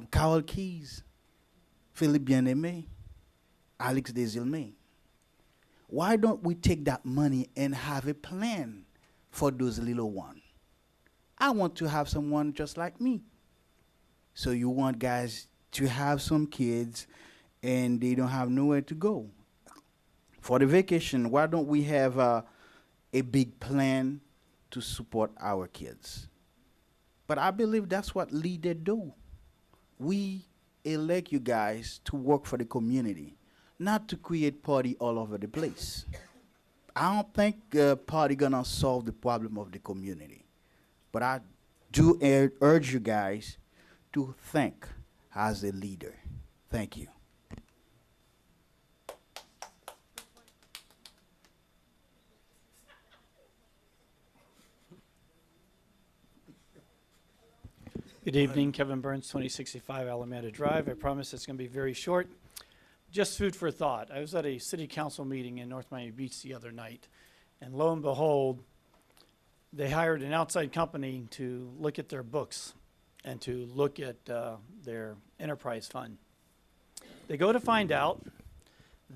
Carol Keys, Philippe Bien-Aimé, Alex Desilmé. Why don't we take that money and have a plan for those little ones? I want to have someone just like me. So you want guys to have some kids and they don't have nowhere to go. For the vacation, why don't we have a big plan to support our kids? But I believe that's what leaders do. We elect you guys to work for the community, not to create party all over the place. I don't think party gonna solve the problem of the community. But I do urge you guys to think as a leader. Thank you. Good evening, Kevin Burns, 2065 Alameda Drive. I promise it's going to be very short. Just food for thought. I was at a city council meeting in North Miami Beach the other night, and lo and behold, they hired an outside company to look at their books and to look at their enterprise fund. They go to find out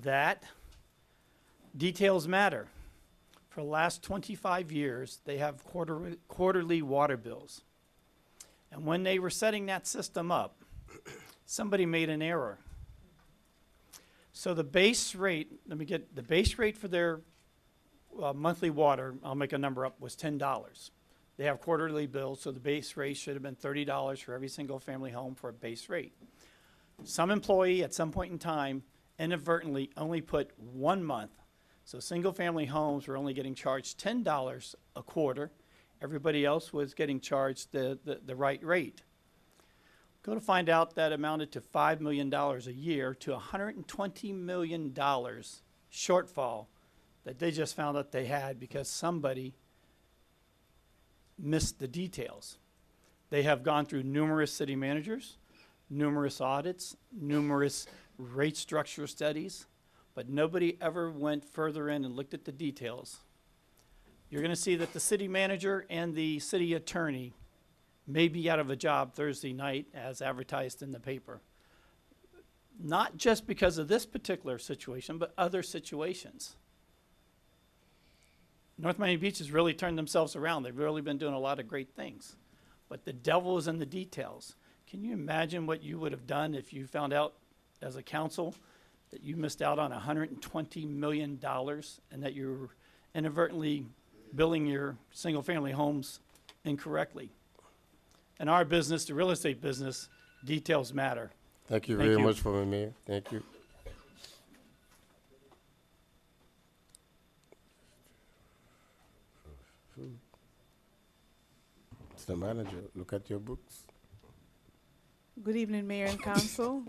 that details matter. For the last 25 years, they have quarterly water bills. And when they were setting that system up, somebody made an error. So the base rate, let me get the base rate for their monthly water, I'll make a number up, was $10. They have quarterly bills, so the base rate should have been $30 for every single family home for a base rate. Some employee at some point in time inadvertently only put 1 month. So single family homes were only getting charged $10 a quarter. Everybody else was getting charged the right rate. Go to find out that amounted to $5 million a year to $120 million shortfall that they just found out they had because somebody missed the details. They have gone through numerous city managers, numerous audits, numerous rate structure studies, but nobody ever went further in and looked at the details. You're going to see that the city manager and the city attorney may be out of a job Thursday night as advertised in the paper. Not just because of this particular situation, but other situations. North Miami Beach has really turned themselves around. They've really been doing a lot of great things. But the devil is in the details. Can you imagine what you would have done if you found out as a council that you missed out on $120 million and that you were inadvertently billing your single family homes incorrectly? In our business, the real estate business, details matter. Thank you very much for me, Mayor. Thank you. Mr. Manager, look at your books. Good evening, Mayor and Council.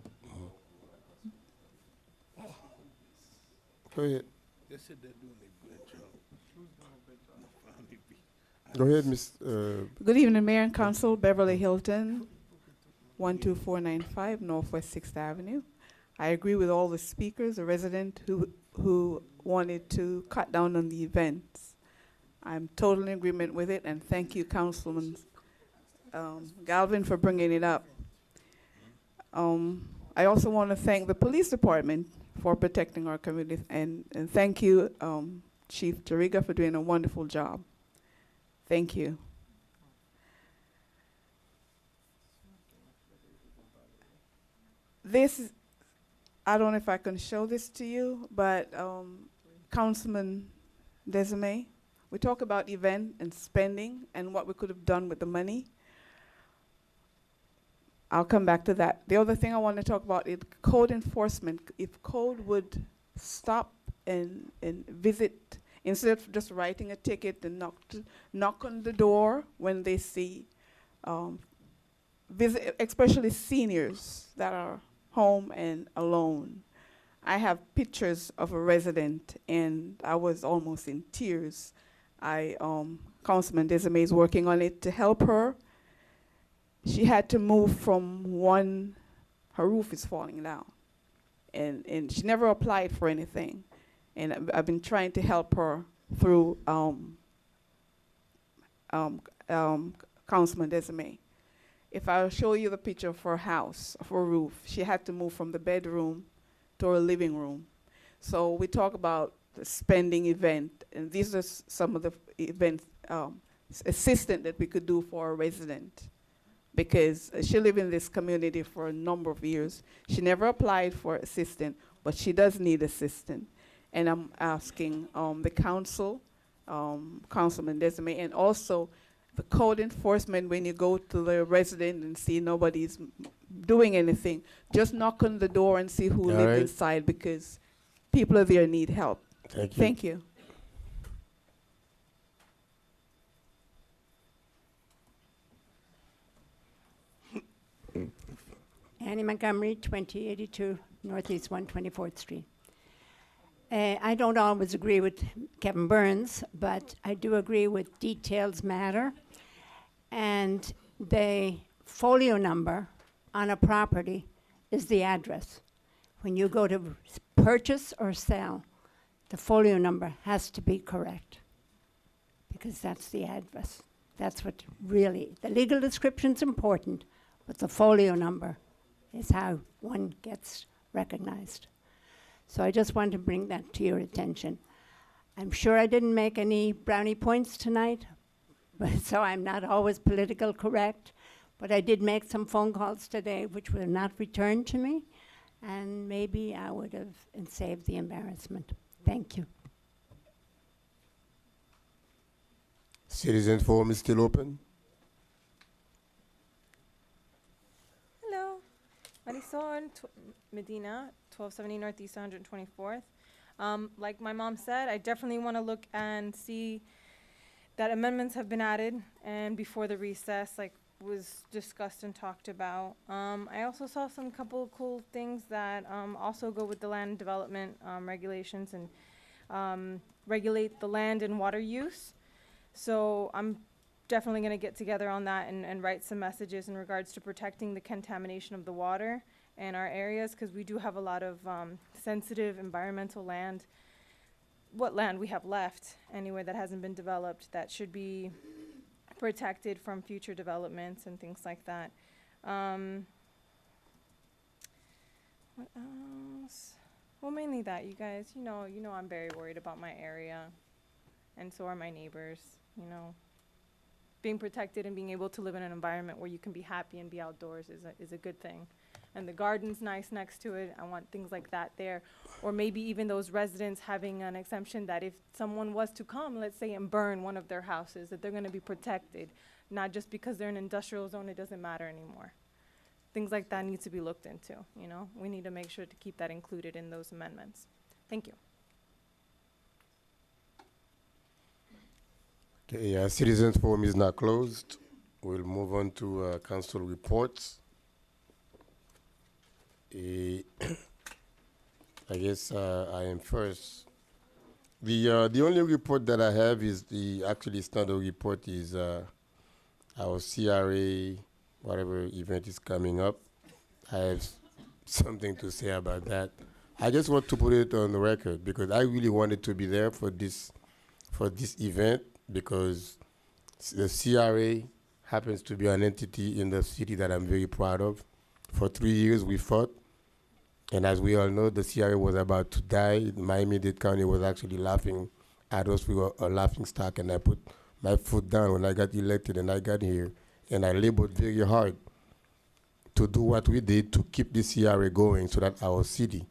Go ahead. They said they're doing a great job. Go ahead, Miss. Good evening, Mayor and Council. Beverly Hilton, 12495 Northwest 6th Avenue. I agree with all the speakers, a resident who wanted to cut down on the events. I'm totally in agreement with it, and thank you, Councilman Galvin, for bringing it up. I also want to thank the police department for protecting our community, and thank you, Chief Jariga, for doing a wonderful job. Thank you. This, I don't know if I can show this to you, but Councilman Desame, we talk about event and spending and what we could have done with the money. I'll come back to that. The other thing I want to talk about is code enforcement. If code would stop and visit, instead of just writing a ticket and knock on the door when they see, visit, especially seniors that are home and alone. I have pictures of a resident, and I was almost in tears. Councilman Desame is working on it to help her. She had to move from one, her roof is falling down. And she never applied for anything. And I've been trying to help her through Councilman Desame. If I show you the picture of her house, of her roof, she had to move from the bedroom to her living room. So we talk about the spending event, and these are some of the event assistance that we could do for a resident, because she lived in this community for a number of years. She never applied for assistance, but she does need assistance. And I'm asking the council, Councilman Desame, and also the code enforcement, when you go to the resident and see nobody's doing anything, just knock on the door and see who lives inside, because people are there need help. Thank you. Thank you. Annie Montgomery, 2082 Northeast 124th Street. I don't always agree with Kevin Burns, but I do agree with details matter. And the folio number on a property is the address. When you go to purchase or sell, the folio number has to be correct, because that's the address. That's what really, the legal description's important, but the folio number is how one gets recognized. So I just want to bring that to your attention. I'm sure I didn't make any brownie points tonight, but so I'm not always political correct, but I did make some phone calls today which were not returned to me, and maybe I would have saved the embarrassment. Thank you. Citizen forum is still open. Hello, Marisol Medina, 1270 Northeast 124th. Like my mom said, I definitely want to look and see that amendments have been added, and before the recess, like was discussed and talked about. I also saw some couple of cool things that also go with the land development regulations and regulate the land and water use. So I'm definitely going to get together on that and write some messages in regards to protecting the contamination of the water in our areas, because we do have a lot of sensitive environmental land, what land we have left anyway that hasn't been developed, that should be protected from future developments and things like that. What else? Well, mainly that, you guys. You know I'm very worried about my area, and so are my neighbors. You know, being protected and being able to live in an environment where you can be happy and be outdoors is a good thing. And the garden's nice next to it. I want things like that there. Or maybe even those residents having an exemption that if someone was to come, let's say, and burn one of their houses, that they're going to be protected, not just because they're in an industrial zone, it doesn't matter anymore. Things like that need to be looked into, you know. We need to make sure to keep that included in those amendments. Thank you. Okay, citizens forum is now closed. We'll move on to council reports. I guess I am first. The only report that I have is actually it's not a report, is our CRA, whatever event is coming up. I have something to say about that. I just want to put it on the record because I really wanted to be there for this event, because the CRA happens to be an entity in the city that I'm very proud of. For 3 years we fought, and as we all know, the CRA was about to die. Miami-Dade County was actually laughing at us. We were a laughing stock, and I put my foot down when I got elected and I got here, and I labored very hard to do what we did to keep the CRA going so that our city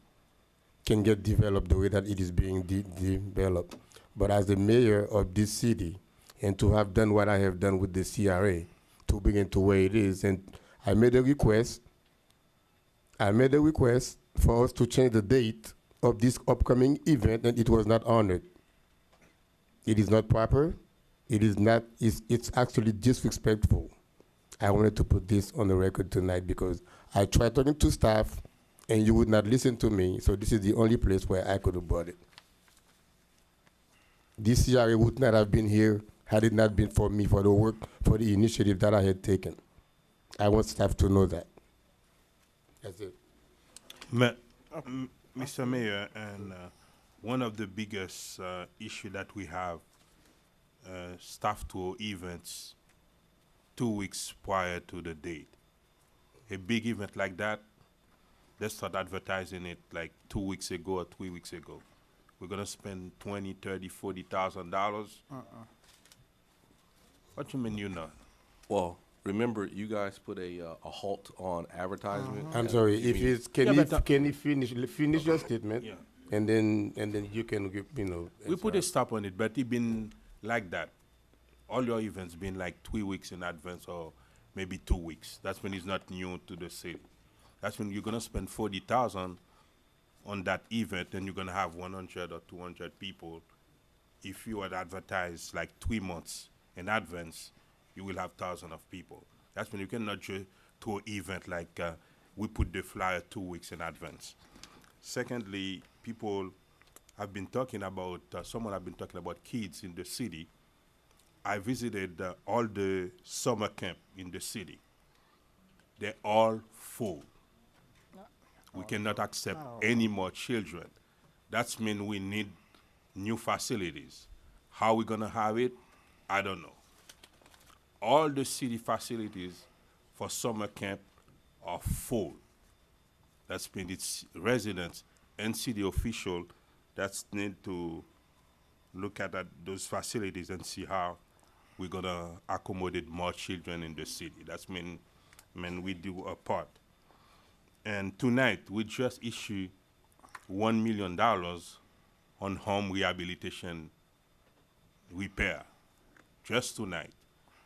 can get developed the way that it is being developed. But as the mayor of this city, and to have done what I have done with the CRA to bring it to where it is, and I made a request for us to change the date of this upcoming event, and it was not honored. It is not proper. It is not, it's actually disrespectful. I wanted to put this on the record tonight because I tried talking to staff and you would not listen to me, so this is the only place where I could have brought it. This CRA would not have been here had it not been for me, for the work, for the initiative that I had taken. I want staff to know that. That's it. Mr. Mayor, and one of the biggest issue that we have, staff tour events 2 weeks prior to the date. A big event like that, let's start advertising it like 2 weeks ago or 3 weeks ago. We're gonna spend $20,000, $30,000, $40,000. What you mean you not? Well, remember, you guys put a halt on advertisement. I'm sorry. If it's can you finish your statement? Yeah. And then you can give, you know. We put a stop on it, but it been like that. All your events been like 3 weeks in advance or maybe 2 weeks. That's when it's not new to the city. That's when you're gonna spend 40,000 on that event, and you're gonna have 100 or 200 people. If you had advertised like 3 months in advance, you will have thousands of people. That's when you cannot do an event like we put the flyer 2 weeks in advance. Secondly, people have been talking about, someone have been talking about kids in the city. I visited all the summer camp in the city. They're all full. We cannot accept any more children. That's mean we need new facilities. How we gonna have it? I don't know. All the city facilities for summer camp are full. That's mean it's residents and city official that need to look at those facilities and see how we're gonna accommodate more children in the city. That's mean we do our part. And tonight, we just issued $1 million on home rehabilitation repair, just tonight.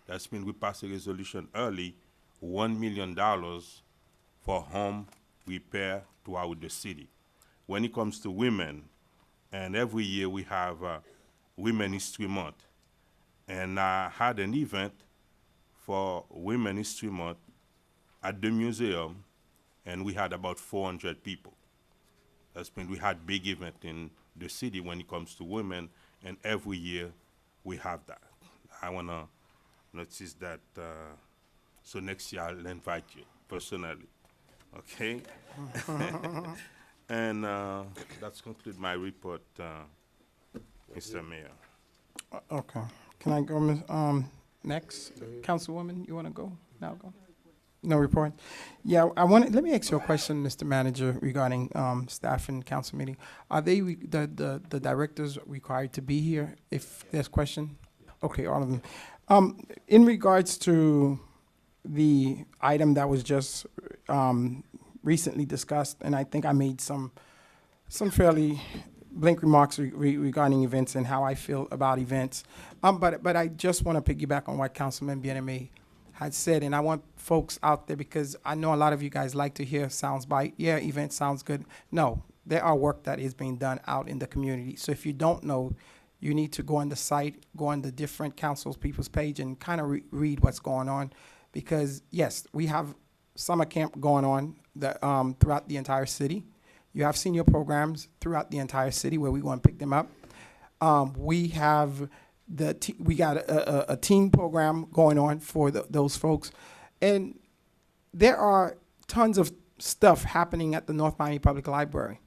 That's mean we passed a resolution early, $1 million for home repair throughout the city. When it comes to women, and every year we have Women History Month. And I had an event for Women History Month at the museum, and we had about 400 people. That's when we had big event in the city when it comes to women, and every year we have that. I wanna notice that, so next year I'll invite you personally, okay? And that's conclude my report, Mr. Mayor. Okay. Can I go, next? Councilwoman, you wanna go? Now go. No report? Yeah, let me ask you a question, Mr. Manager, regarding staff and council meeting. Are they, the directors required to be here if there's question? Okay, all of them. In regards to the item that was just recently discussed, and I think I made some fairly blank remarks regarding events and how I feel about events. But I just want to piggyback on what Councilman Bien-Aimé had said, and I want folks out there, because I know a lot of you guys like to hear sounds bite. Yeah, event sounds good. No, there are work that is being done out in the community. So if you don't know, you need to go on the site, go on the different councils, people's page, and kind of read what's going on. Because yes, we have summer camp going on throughout the entire city. You have senior programs throughout the entire city where we want to pick them up. We have we got a teen program going on for those folks, and there are tons of stuff happening at the North Miami Public Library.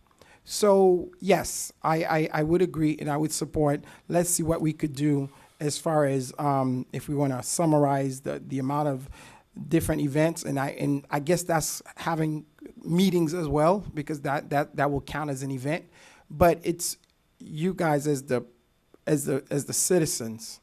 So yes, I would agree and I would support. Let's see what we could do as far as if we want to summarize the amount of different events, and I guess that's having meetings as well, because that will count as an event. But it's you guys as the citizens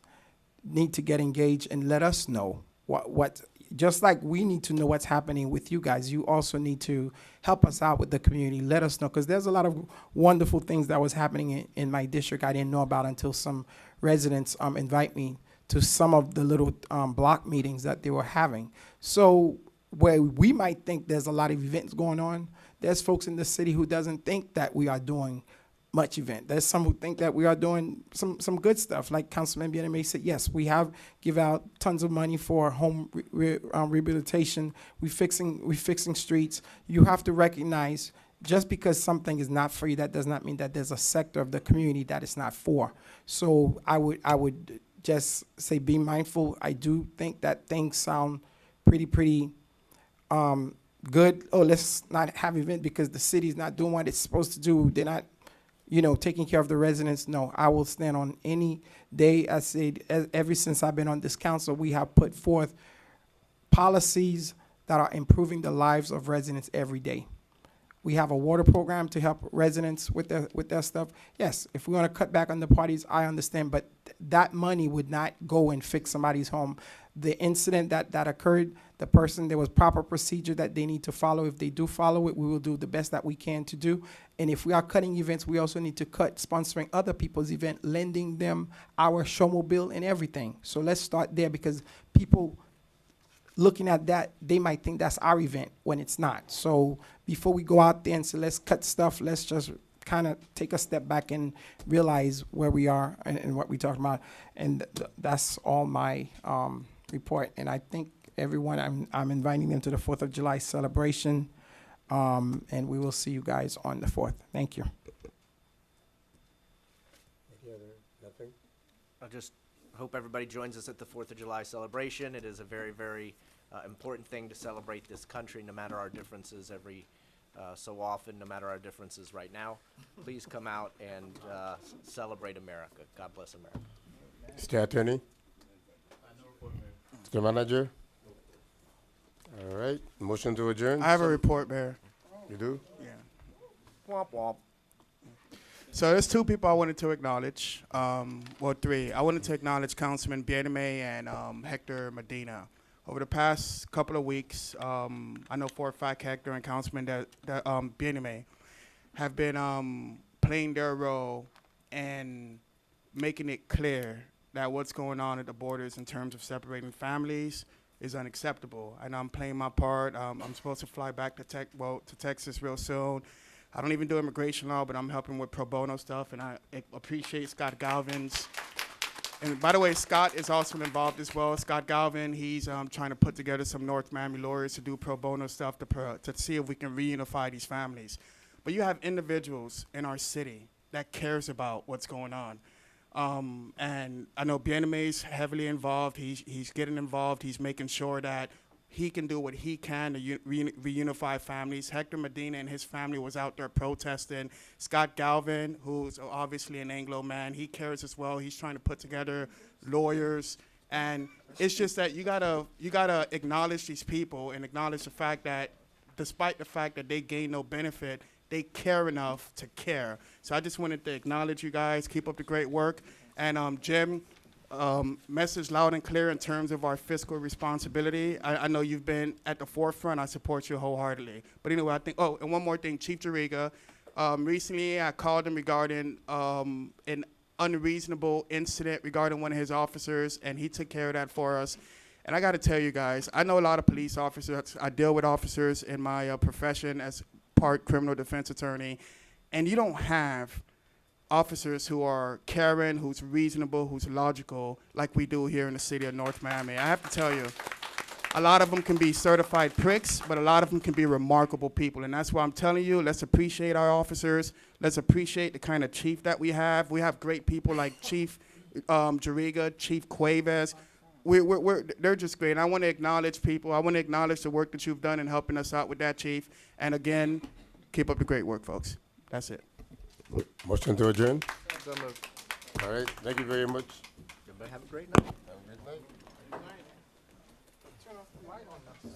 need to get engaged and let us know what just like we need to know what's happening with you guys, you also need to help us out with the community. Let us know, because there's a lot of wonderful things that was happening in my district I didn't know about until some residents invite me to some of the little block meetings that they were having. So where we might think there's a lot of events going on, there's folks in the city who doesn't think that we are doing much event. There's some who think that we are doing some good stuff. Like Councilman Bieneme said, yes, we have give out tons of money for home rehabilitation. We fixing streets. You have to recognize, just because something is not free, that does not mean that there's a sector of the community that it's not for. So I would just say be mindful. I do think that things sound pretty good. Oh, let's not have event because the city's not doing what it's supposed to do. They're not, taking care of the residents. No, I will stand on any day. I said, ever since I've been on this council, we have put forth policies that are improving the lives of residents every day. We have a water program to help residents with their stuff. Yes, if we want to cut back on the parties, I understand, but that money would not go and fix somebody's home. The incident that occurred, there was proper procedure that they need to follow. If they do follow it, we will do the best that we can to do. And if we are cutting events, we also need to cut sponsoring other people's event, lending them our showmobile and everything. So let's start there, because people looking at that, they might think that's our event when it's not. So before we go out there and say, let's cut stuff, let's just kind of take a step back and realize where we are and what we talked about. And that's all my report. And I think everyone, I'm inviting them to the 4th of July celebration. And we will see you guys on the 4th. Thank you. Nothing? I just hope everybody joins us at the 4th of July celebration. It is a very, very important thing to celebrate this country, no matter our differences every so often, no matter our differences right now. Please come out and celebrate America. God bless America. Mr. Attorney? Mr. Manager? All right. Motion to adjourn? I have a report, Mayor. You do? Yeah. Womp womp. So there's two people I wanted to acknowledge, well, three. I wanted to acknowledge Councilman Bieneme and Hector Medina. Over the past couple of weeks, I know for a fact Hector and Councilman Bieneme have been playing their role and making it clear that what's going on at the borders in terms of separating families is unacceptable. And I'm playing my part. I'm supposed to fly back to Texas real soon. I don't even do immigration law, but I'm helping with pro bono stuff, and I appreciate Scott Galvin's. And by the way, Scott is also involved as well. Scott Galvin, he's trying to put together some North Miami lawyers to do pro bono stuff to see if we can reunify these families. But you have individuals in our city that cares about what's going on. And I know Bieneme's heavily involved. He's getting involved. He's making sure that he can do what he can to reunify families. Hector Medina and his family was out there protesting. Scott Galvin, who's obviously an Anglo man, he cares as well. He's trying to put together lawyers. And it's just that you gotta acknowledge these people and acknowledge the fact that despite the fact that they gain no benefit, they care enough to care. So I just wanted to acknowledge you guys. Keep up the great work. And Jim, message loud and clear in terms of our fiscal responsibility. I know you've been at the forefront. I support you wholeheartedly. But anyway, I think, oh, and one more thing, Chief Jariga. Recently, I called him regarding an unreasonable incident regarding one of his officers, and he took care of that for us. And I got to tell you guys, I know a lot of police officers. I deal with officers in my profession as part criminal defense attorney, and you don't have officers who are caring, who's reasonable, who's logical, like we do here in the city of North Miami. I have to tell you, A lot of them can be certified pricks, but a lot of them can be remarkable people. And that's why I'm telling you, let's appreciate our officers. Let's appreciate the kind of chief that we have. We have great people like Chief Jariga, Chief Cuevas. They're just great. And I want to acknowledge people. I want to acknowledge the work that you've done in helping us out with that, Chief. And again, keep up the great work, folks. That's it. Motion to adjourn? All right, thank you very much. Everybody have a great night. Have a good night. Turn off the light on us.